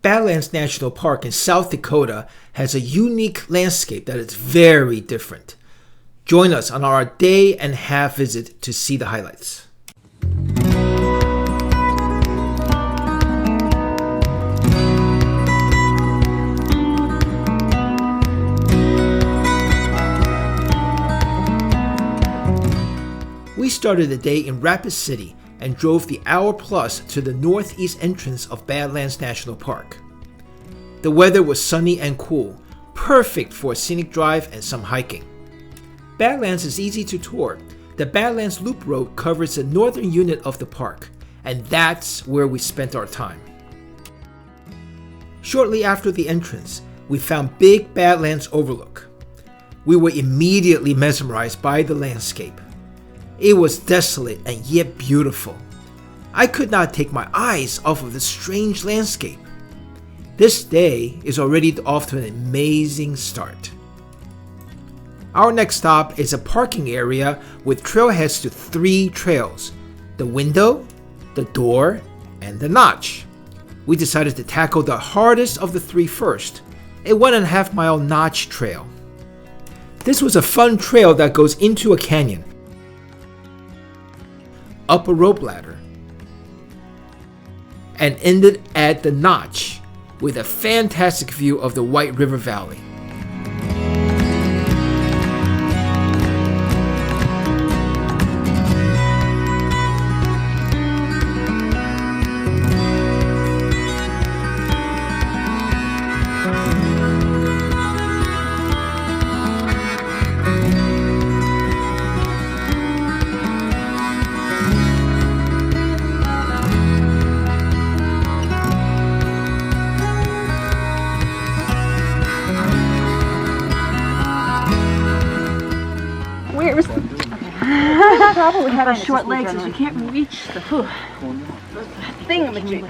Badlands National Park in South Dakota has a unique landscape that is very different. Join us on our day-and-a-half visit to see the highlights. We started the day in Rapid City and drove the hour plus to the northeast entrance of Badlands National Park. The weather was sunny and cool, perfect for a scenic drive and some hiking. Badlands is easy to tour. The Badlands Loop Road covers the northern unit of the park, and that's where we spent our time. Shortly after the entrance, we found Big Badlands Overlook. We were immediately mesmerized by the landscape. It was desolate and yet beautiful. I could not take my eyes off of the strange landscape. This day is already off to an amazing start. Our next stop is a parking area with trailheads to 3 trails: the window, the door, and the notch. We decided to tackle the hardest of the 3 first, a 1.5 mile notch trail. This was a fun trail that goes into a canyon, up a rope ladder, and ended at the notch with a fantastic view of the White River Valley. Probably have short legs so you can't reach the thingamajig.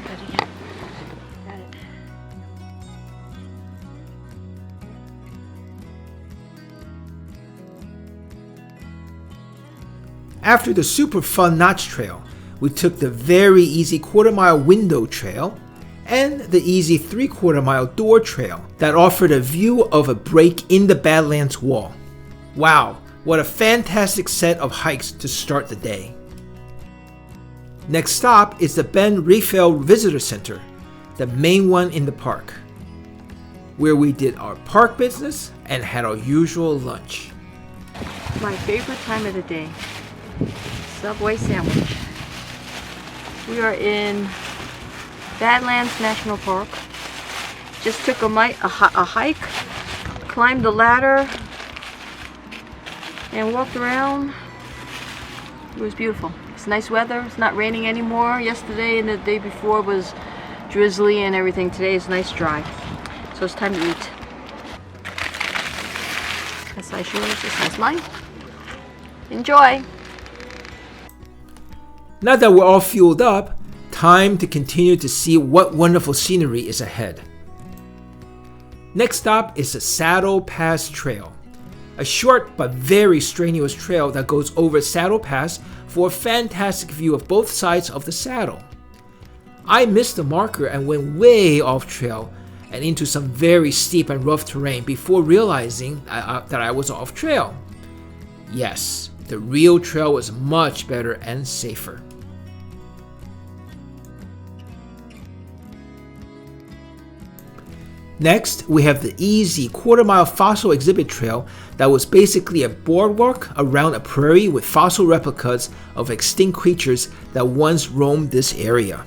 After the super fun notch trail, we took the very easy 1/4 mile window trail and the easy 3/4 mile door trail that offered a view of a break in the Badlands wall. Wow, what a fantastic set of hikes to start the day. Next stop is the Ben Riefel Visitor Center, the main one in the park, where we did our park business and had our usual lunch. My favorite time of the day, Subway sandwich. We are in Badlands National Park. Just took a hike, climbed the ladder, and walked around. It was beautiful. It's nice weather. It's not raining anymore. Yesterday and the day before was drizzly and everything. Today is nice dry. So it's time to eat. This size yours, this size mine. Enjoy! Now that we're all fueled up, time to continue to see what wonderful scenery is ahead. Next stop is the Saddle Pass Trail, a short but very strenuous trail that goes over Saddle Pass for a fantastic view of both sides of the saddle. I missed the marker and went way off trail and into some very steep and rough terrain before realizing that I was off trail. Yes, the real trail was much better and safer. Next, we have the easy 1/4 mile fossil exhibit trail that was basically a boardwalk around a prairie with fossil replicas of extinct creatures that once roamed this area.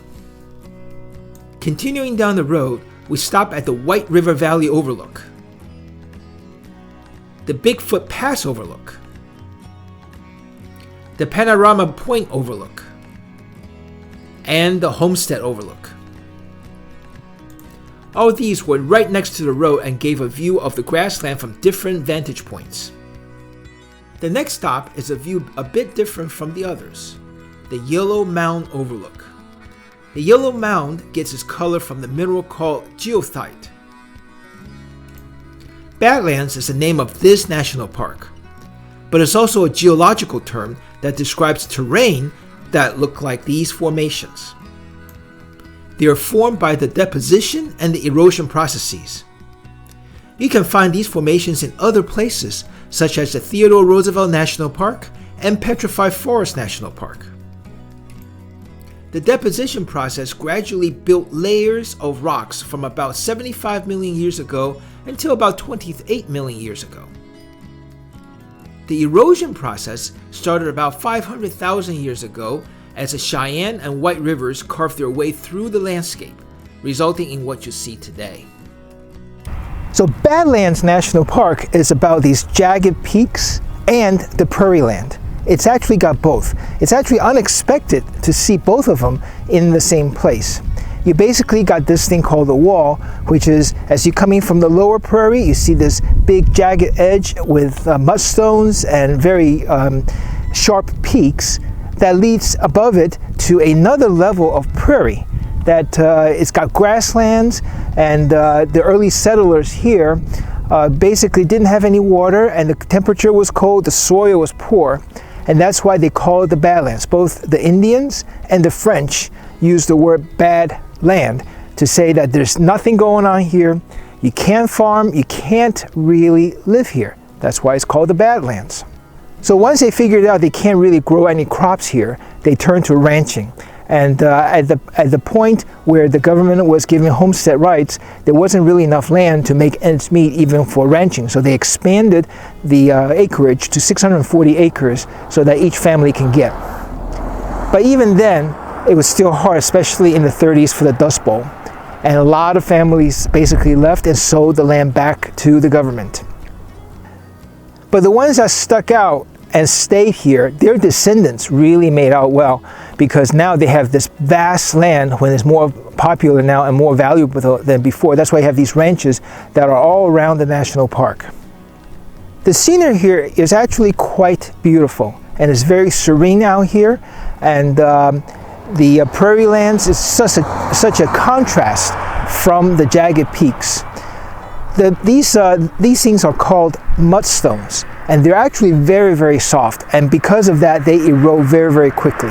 Continuing down the road, we stop at the White River Valley Overlook, the Bigfoot Pass Overlook, the Panorama Point Overlook, and the Homestead Overlook. All these were right next to the road and gave a view of the grassland from different vantage points. The next stop is a view a bit different from the others, the Yellow Mound Overlook. The Yellow Mound gets its color from the mineral called geothite. Badlands is the name of this national park, but it's also a geological term that describes terrain that look like these formations. They are formed by the deposition and the erosion processes. You can find these formations in other places, such as the Theodore Roosevelt National Park and Petrified Forest National Park. The deposition process gradually built layers of rocks from about 75 million years ago until about 28 million years ago. The erosion process started about 500,000 years ago as the Cheyenne and White Rivers carved their way through the landscape, resulting in what you see today. So Badlands National Park is about these jagged peaks and the prairie land. It's actually got both. It's actually unexpected to see both of them in the same place. You basically got this thing called the wall, which is, as you're coming from the lower prairie, you see this big jagged edge with mudstones and very sharp peaks that leads above it to another level of prairie that it's got grasslands, and the early settlers here basically didn't have any water, and the temperature was cold, the soil was poor, and that's why they call it the Badlands. Both the Indians and the French used the word bad land to say that there's nothing going on here, you can't farm, you can't really live here. That's why it's called the Badlands. So once they figured out they can't really grow any crops here, they turned to ranching. And at the point where the government was giving homestead rights, there wasn't really enough land to make ends meet even for ranching. So they expanded the acreage to 640 acres so that each family can get. But even then, it was still hard, especially in the 30s for the Dust Bowl. And a lot of families basically left and sold the land back to the government. But the ones that stuck out and stayed here, their descendants really made out well, because now they have this vast land when it's more popular now and more valuable than before. That's why you have these ranches that are all around the national park. The scenery here is actually quite beautiful, and it's very serene out here, and the prairie lands is such a contrast from the jagged peaks. These things are called mudstones, and they're actually very, very soft, and because of that they erode very, very quickly.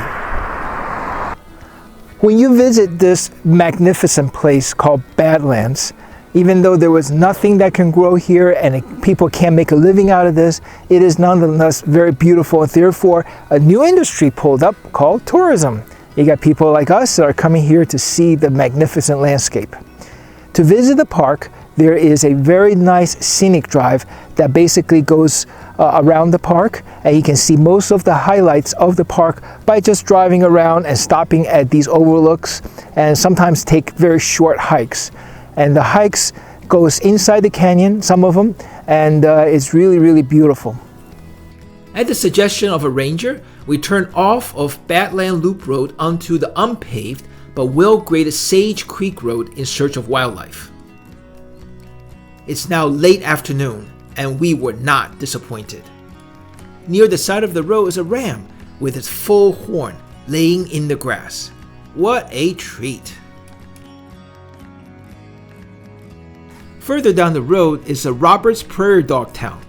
When you visit this magnificent place called Badlands, even though there was nothing that can grow here and people can't make a living out of this, it is nonetheless very beautiful, and therefore a new industry pulled up called tourism. You got people like us that are coming here to see the magnificent landscape. To visit the park, there is a very nice scenic drive that basically goes around the park, and you can see most of the highlights of the park by just driving around and stopping at these overlooks, and sometimes take very short hikes. And the hikes goes inside the canyon, some of them, and it's really, really beautiful. At the suggestion of a ranger, we turned off of Badland Loop Road onto the unpaved but well-graded Sage Creek Road in search of wildlife. It's now late afternoon, and we were not disappointed. Near the side of the road is a ram with its full horn laying in the grass. What a treat! Further down the road is the Roberts Prairie Dog Town.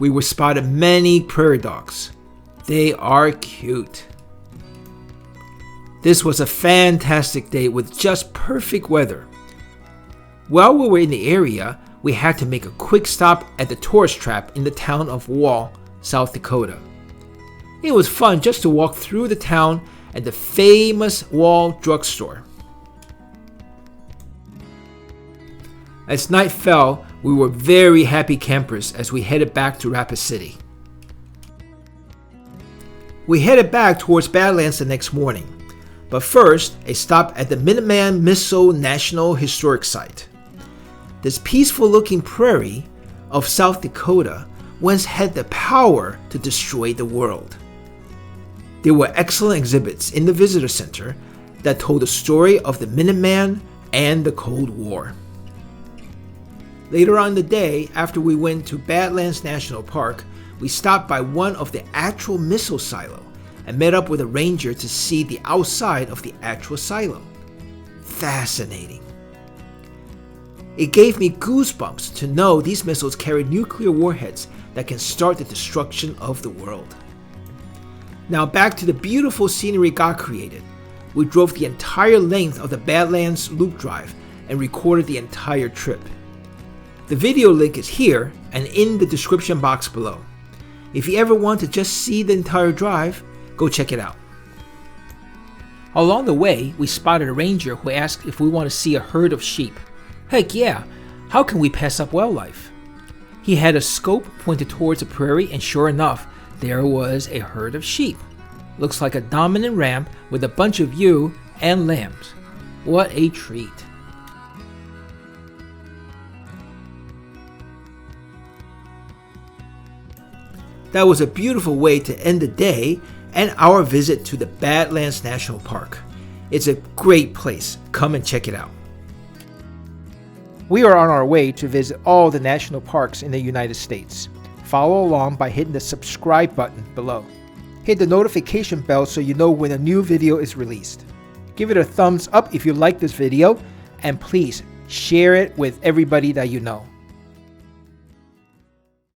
We were spotted many prairie dogs. They are cute. This was a fantastic day with just perfect weather. While we were in the area, we had to make a quick stop at the tourist trap in the town of Wall, South Dakota. It was fun just to walk through the town and the famous Wall drugstore. As night fell, we were very happy campers as we headed back to Rapid City. We headed back towards Badlands the next morning, but first a stop at the Minuteman Missile National Historic Site. This peaceful-looking prairie of South Dakota once had the power to destroy the world. There were excellent exhibits in the visitor center that told the story of the Minuteman and the Cold War. Later on in the day, after we went to Badlands National Park, we stopped by one of the actual missile silo and met up with a ranger to see the outside of the actual silo. Fascinating. It gave me goosebumps to know these missiles carry nuclear warheads that can start the destruction of the world. Now back to the beautiful scenery God created. we drove the entire length of the Badlands Loop Drive and recorded the entire trip. The video link is here and in the description box below. If you ever want to just see the entire drive, go check it out. Along the way, we spotted a ranger who asked if we want to see a herd of sheep. Heck yeah, how can we pass up wildlife? He had a scope pointed towards a prairie, and sure enough, there was a herd of sheep. Looks like a dominant ram with a bunch of ewe and lambs. What a treat. That was a beautiful way to end the day and our visit to the Badlands National Park. It's a great place. Come and check it out. We are on our way to visit all the national parks in the United States. Follow along by hitting the subscribe button below. Hit the notification bell so you know when a new video is released. Give it a thumbs up if you like this video, and please share it with everybody that you know.